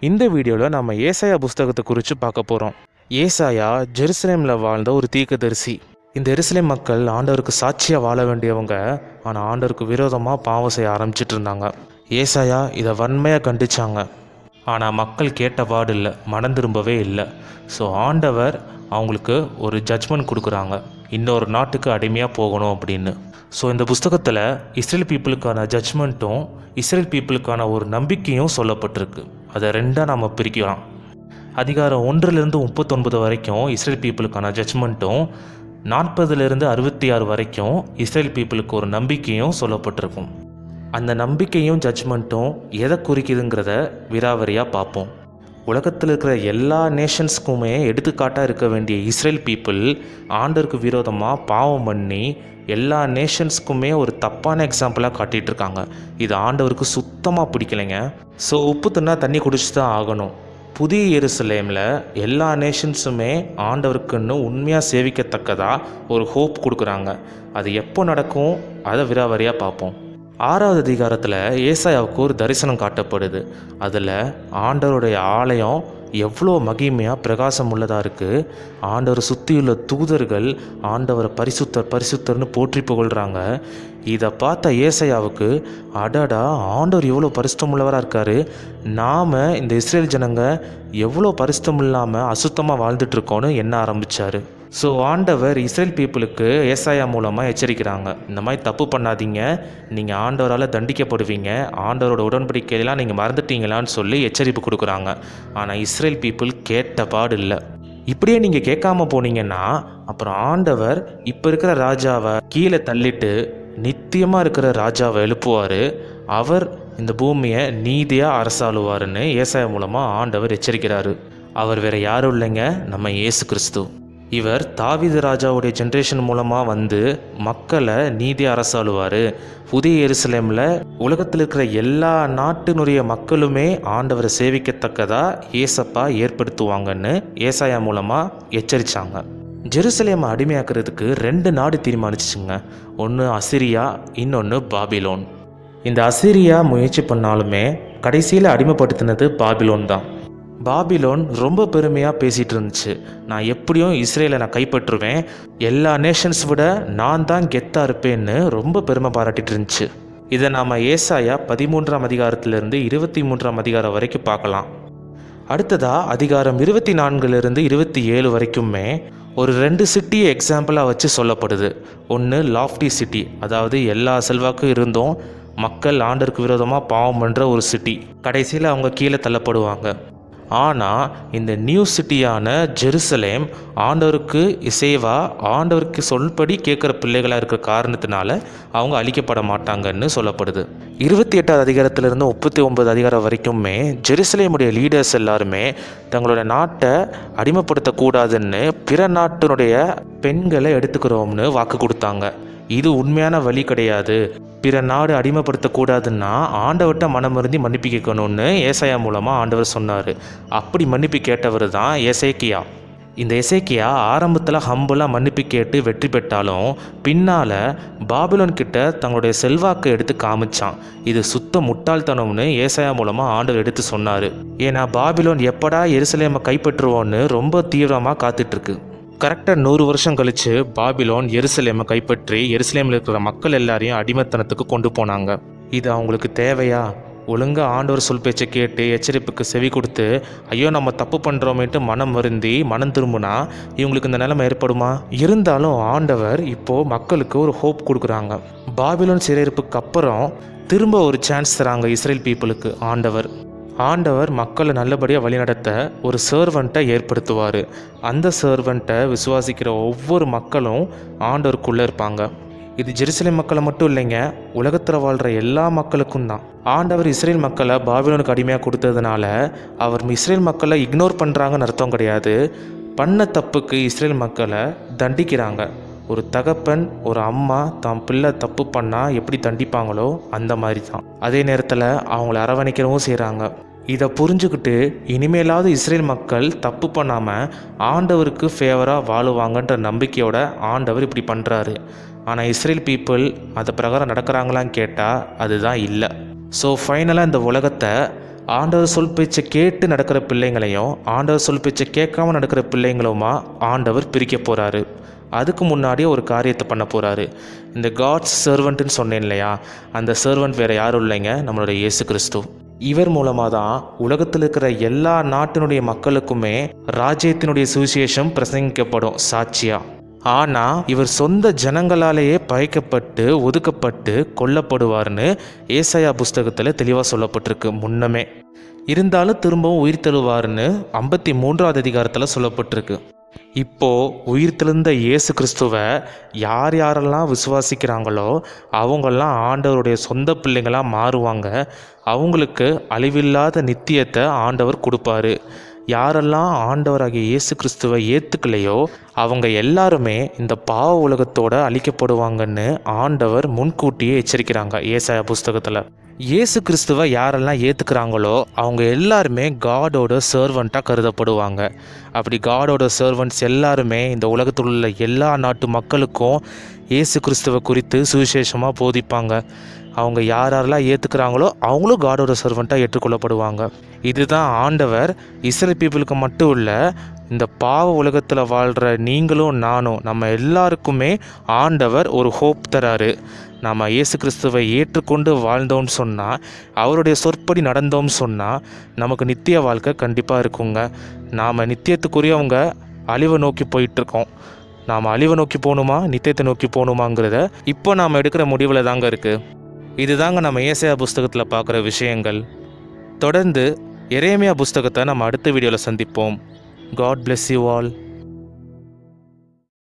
இந்த வீடியோவில் நம்ம ஏசாயா புஸ்தகத்தை குறித்து பார்க்க போகிறோம். ஏசாயா ஜெருசலேமில் வாழ்ந்த ஒரு தீர்க்கதரிசி. இந்த எருசலேம் மக்கள் ஆண்டவருக்கு சாட்சியாக வாழ வேண்டியவங்க, ஆனால் ஆண்டவருக்கு விரோதமாக பாவம் செய்ய ஆரம்பிச்சிட்டு இருந்தாங்க. ஏசாயா இதை வன்மையாக கண்டிச்சாங்க. ஆனால் மக்கள் கேட்டபாடு இல்லை, மனம் திரும்பவே இல்லை. ஸோ ஆண்டவர் அவங்களுக்கு ஒரு ஜட்ஜ்மெண்ட் கொடுக்குறாங்க, இன்னொரு நாட்டுக்கு அடிமையாக போகணும் அப்படின்னு. ஸோ இந்த புஸ்தகத்தில் இஸ்ரேல் பீப்புளுக்கான ஜட்ஜ்மெண்ட்டும் இஸ்ரேல் பீப்புளுக்கான ஒரு நம்பிக்கையும் சொல்லப்பட்டிருக்கு. அதை ரெண்டாக நம்ம பிரிக்கலாம். அதிகாரம் 1 39 வரைக்கும் இஸ்ரேல் பீப்புளுக்கான ஜட்ஜ்மெண்ட்டும், 40 66 வரைக்கும் இஸ்ரேல் பீப்புளுக்கு ஒரு நம்பிக்கையும் சொல்லப்பட்டிருக்கும். அந்த நம்பிக்கையும் ஜட்ஜ்மெண்ட்டும் எதை குறிக்குதுங்கிறத விராவரியாக பார்ப்போம். உலகத்தில் இருக்கிற எல்லா நேஷன்ஸ்க்குமே எடுத்துக்காட்டாக இருக்க வேண்டிய இஸ்ரேல் பீப்புள் ஆண்டருக்கு விரோதமாக பாவம் பண்ணி எல்லா நேஷன்ஸ்க்குமே ஒரு தப்பான எக்ஸாம்பிளாக காட்டிகிட்டு இருக்காங்க. இது ஆண்டவருக்கு சுத்தமாக பிடிக்கலைங்க. ஸோ உப்பு தின்னா தண்ணி குடிச்சு தான் ஆகணும். புதிய எருசலேமில் எல்லா நேஷன்ஸுமே ஆண்டவருக்குன்னு உண்மையாக சேவிக்கத்தக்கதாக ஒரு ஹோப் கொடுக்குறாங்க. அது எப்போ நடக்கும் அதை விராவரியாக பார்ப்போம். 6வது அதிகாரத்தில் ஏசாயாவுக்கு ஒரு தரிசனம் காட்டப்படுது. அதில் ஆண்டவருடைய ஆலயம் எவ்வளோ மகிமையாக பிரகாசம் உள்ளதாக இருக்குது. ஆண்டவரை சுற்றியுள்ள தூதர்கள் ஆண்டவரை பரிசுத்தர் பரிசுத்தர்னு போற்றி புகழ்கிறாங்க. இதை பார்த்த ஏசாயாவுக்கு, அடடா, ஆண்டவர் எவ்வளோ பரிசுத்தம் உள்ளவராக இருக்கார், நாம் இந்த இஸ்ரேல் ஜனங்க எவ்வளோ பரிசுத்தம் இல்லாமல் அசுத்தமாக வாழ்ந்துட்டுருக்கோன்னு எண்ண ஆரம்பித்தார். ஸோ ஆண்டவர் இஸ்ரேல் பீப்புளுக்கு ஏசாயா மூலமாக எச்சரிக்கிறாங்க, இந்த மாதிரி தப்பு பண்ணாதீங்க, நீங்கள் ஆண்டவரால் தண்டிக்கப்படுவீங்க, ஆண்டவரோட உடன்படிக்கையெல்லாம் நீங்கள் மறந்துட்டீங்களான்னு சொல்லி எச்சரிப்பு கொடுக்குறாங்க. ஆனால் இஸ்ரேல் பீப்புள் கேட்டபாடு இல்லை. இப்படியே நீங்கள் கேட்காம போனீங்கன்னா அப்புறம் ஆண்டவர் இப்போ இருக்கிற ராஜாவை கீழே தள்ளிட்டு நித்தியமாக இருக்கிற ராஜாவை எழுப்புவார், அவர் இந்த பூமியை நீதியாக அரசாளுவார்னு ஏசாயா மூலமாக ஆண்டவர் எச்சரிக்கிறாரு. அவர் வேறு யாரும் இல்லைங்க, நம்ம இயேசு கிறிஸ்து. இவர் தாவீது ராஜாவுடைய ஜென்ரேஷன் மூலமாக வந்து மக்களை நீதி அரசாளுவார். புதிய எருசலேமில் உலகத்தில் இருக்கிற எல்லா நாட்டினுடைய மக்களுமே ஆண்டவரை சேவிக்கத்தக்கதாக ஏசப்பா ஏற்படுத்துவாங்கன்னு ஏசாயா மூலமாக எச்சரித்தாங்க. ஜெருசலேமை அடிமையாக்குறதுக்கு 2 நாடு தீர்மானிச்சுங்க. ஒன்று அசிரியா, இன்னொன்று பாபிலோன். இந்த அசிரியா முயற்சி பண்ணாலுமே கடைசியில் அடிமைப்படுத்தினது பாபிலோன் தான். பாபிலோன் ரொம்ப பெருமையாக பேசிகிட்டு இருந்துச்சு, நான் எப்படியும் இஸ்ரேலை நான் கைப்பற்றுவேன், எல்லா நேஷன்ஸ் விட நான் தான் கெத்தாக இருப்பேன்னு ரொம்ப பெருமை பாராட்டிட்டு இருந்துச்சு. இதை நாம் ஏசாயா 13ஆம் அதிகாரத்திலிருந்து 23ஆம் அதிகாரம் வரைக்கும் பார்க்கலாம். அடுத்ததாக அதிகாரம் 24 27 வரைக்குமே ஒரு 2 சிட்டியை எக்ஸாம்பிளாக வச்சு சொல்லப்படுது. ஒன்று லாஃப்டி சிட்டி, அதாவது எல்லா செல்வாக்கும் இருந்தும் மக்கள் ஆண்டருக்கு விரோதமாக பாவம் பண்ணுற ஒரு சிட்டி. கடைசியில் அவங்க கீழே தள்ளப்படுவாங்க. ஆனால் இந்த நியூ சிட்டியான ஜெருசலேம் ஆண்டவருக்கு இசைவா, ஆண்டவருக்கு சொல்படி கேட்குற பிள்ளைகளாக இருக்கிற காரணத்தினால அவங்க அழிக்கப்பட மாட்டாங்கன்னு சொல்லப்படுது. 28வது அதிகாரத்திலிருந்து 39 அதிகாரம் வரைக்குமே ஜெருசலேமுடைய லீடர்ஸ் எல்லாருமே தங்களோட நாட்டை அடிமைப்படுத்தக்கூடாதுன்னு பிற நாட்டினுடைய பெண்களை எடுத்துக்கிறோம்னு வாக்கு கொடுத்தாங்க. இது உண்மையான வழி கிடையாது, பிற நாடு அடிமைப்படுத்தக்கூடாதுன்னா ஆண்டவர்கிட்ட மனமருந்தி மன்னிப்பு கேட்கணும்னு ஏசாயா மூலமாக ஆண்டவர் சொன்னார். அப்படி மன்னிப்பு கேட்டவர் தான் எசேக்கியா. இந்த எசேக்கியா ஆரம்பத்தில் ஹம்பிளாக மன்னிப்பு கேட்டு வெற்றி பெற்றாலும் பின்னால் பாபிலோன் கிட்ட தங்களுடைய செல்வாக்கை எடுத்து காமிச்சான். இது சுத்த முட்டாள்தனம்னு ஏசாயா மூலமாக ஆண்டவர் எடுத்து சொன்னார். ஏன்னா பாபிலோன் எப்படா எருசலேமை கைப்பற்றுவோன்னு ரொம்ப தீவிரமாக காத்துட்ருக்கு. கரெக்டாக 100 வருஷம் கழித்து பாபிலோன் எருசலேமை கைப்பற்றி எருசலேமில் இருக்கிற மக்கள் எல்லாரையும் அடிமைத்தனத்துக்கு கொண்டு போனாங்க. இது அவங்களுக்கு தேவையா? ஒழுங்காக ஆண்டவர் சொல் பேச்சை கேட்டு எச்சரிப்புக்கு செவி கொடுத்து ஐயோ நம்ம தப்பு பண்ணுறோமேட்டு மனம் வருந்தி மனம் திரும்பினா இவங்களுக்கு இந்த நிலைமை ஏற்படுமா? இருந்தாலும் ஆண்டவர் இப்போது மக்களுக்கு ஒரு ஹோப் கொடுக்குறாங்க. பாபிலோன் சிறையிருப்புக்கு அப்புறம் திரும்ப ஒரு சான்ஸ் தராங்க இஸ்ரேல் பீப்புளுக்கு. ஆண்டவர் மக்களை நல்லபடியாக வழிநடத்த ஒரு சர்வெண்ட்டை ஏற்படுத்துவார். அந்த சர்வெண்ட்டை விசுவாசிக்கிற ஒவ்வொரு மக்களும் ஆண்டவருக்குள்ளே இருப்பாங்க. இது ஜெருசலேம் மக்களை மட்டும் இல்லைங்க, உலகத்தில் வாழ்கிற எல்லா மக்களுக்கும் தான். ஆண்டவர் இஸ்ரேல் மக்களை பாபிலோனுக்கு அடிமையாக கொடுத்ததுனால அவர் இஸ்ரேல் மக்களை இக்னோர் பண்ணுறாங்கன்னு அர்த்தம் கிடையாது. பண்ண தப்புக்கு இஸ்ரேல் மக்களை தண்டிக்கிறாங்க. ஒரு தகப்பன், ஒரு அம்மா தான் பிள்ளை தப்பு பண்ணால் எப்படி தண்டிப்பாங்களோ அந்த மாதிரி தான். அதே நேரத்தில் அவங்கள அரவணைக்கிறவும் செய்கிறாங்க. இதை புரிஞ்சுக்கிட்டு இனிமேலாவது இஸ்ரேல் மக்கள் தப்பு பண்ணாமல் ஆண்டவருக்கு ஃபேவராக வாழுவாங்கன்ற நம்பிக்கையோட ஆண்டவர் இப்படி பண்ணுறாரு. ஆனால் இஸ்ரேல் பீப்புள் அது பிரகாரம் நடக்கிறாங்களான்னு கேட்டால் அதுதான் இல்லை. ஸோ ஃபைனலாக இந்த உலகத்தை ஆண்டவர் சொல் பேச்சை கேட்டு நடக்கிற பிள்ளைங்களையும் ஆண்டவர் சொல் பேச்சை கேட்காம நடக்கிற பிள்ளைங்களுமா ஆண்டவர் பிரிக்க போகிறாரு. அதுக்கு முன்னாடியே ஒரு காரியத்தை பண்ண போகிறாரு. இந்த காட்ஸ் சர்வெண்ட்டுன்னு சொன்னேன் இல்லையா, அந்த சர்வெண்ட் வேறு யாரும் இல்லைங்க, நம்மளோட இயேசு கிறிஸ்து. இவர் மூலமாக தான் உலகத்தில் இருக்கிற எல்லா நாட்டினுடைய மக்களுக்குமே ராஜ்யத்தினுடைய சுவிசேஷம் பிரசங்கிக்கப்படும் சாட்சியா. ஆனால் இவர் சொந்த ஜனங்களாலேயே பகைக்கப்பட்டு ஒதுக்கப்பட்டு கொல்லப்படுவார்னு ஏசாயா புஸ்தகத்தில் தெளிவாக சொல்லப்பட்டிருக்கு முன்னமே. இருந்தாலும் திரும்பவும் உயிர் தழுவார்னு 53வது அதிகாரத்தில் சொல்லப்பட்டிருக்கு. இப்போது உயிர்த்தெழுந்த இயேசு கிறிஸ்துவை யார் யாரெல்லாம் விசுவாசிக்கிறாங்களோ அவங்கெல்லாம் ஆண்டவருடைய சொந்த பிள்ளைங்களாக மாறுவாங்க. அவங்களுக்கு அழிவில்லாத நித்தியத்தை ஆண்டவர் கொடுப்பாரு. யாரெல்லாம் ஆண்டவராகிய இயேசு கிறிஸ்துவை ஏற்றுக்கலையோ அவங்க எல்லாருமே இந்த பாவ உலகத்தோட அழிக்கப்படுவாங்கன்னு ஆண்டவர் முன்கூட்டியே எச்சரிக்கிறாங்க ஏசாயா புஸ்தகத்தில். இயேசு கிறிஸ்துவை யாரெல்லாம் ஏற்றுக்கிறாங்களோ அவங்க எல்லாருமே காடோட சர்வெண்ட்டாக கருதப்படுவாங்க. அப்படி காடோட சர்வெண்ட்ஸ் எல்லாருமே இந்த உலகத்தில் உள்ள எல்லா நாட்டு மக்களுக்கும் இயேசு கிறிஸ்துவை குறித்து சுவிசேஷமாக போதிப்பாங்க. அவங்க யாரெல்லாம் ஏற்றுக்கிறாங்களோ அவங்களும் காடோட சர்வெண்ட்டாக ஏற்றுக்கொள்ளப்படுவாங்க. இதுதான் ஆண்டவர் இஸ்ரேல் பீப்புளுக்கு மட்டும் இல்லை, இந்த பாவ உலகத்தில் வாழ்கிற நீங்களும் நானும் நம்ம எல்லாருக்குமே ஆண்டவர் ஒரு ஹோப் தராரு. நம்ம இயேசு கிறிஸ்துவை ஏற்றுக்கொண்டு வாழ்ந்தோம்னு சொன்னால், அவருடைய சொற்படி நடந்தோம்னு சொன்னால் நமக்கு நித்திய வாழ்க்கை கண்டிப்பாக இருக்குங்க. நாம் நித்தியத்துக்குரியவங்க அழிவை நோக்கி போயிட்டுருக்கோம். நாம் அழிவை நோக்கி போகணுமா நித்தியத்தை நோக்கி போகணுமாங்கிறத இப்போ நாம் எடுக்கிற முடிவில் தாங்க இருக்குது. இதுதாங்க நம்ம ஏசாயா புஸ்தகத்தில் பார்க்குற விஷயங்கள். தொடர்ந்து எரேமியா புஸ்தகத்தை நம்ம அடுத்த வீடியோவில் சந்திப்போம். God bless you all.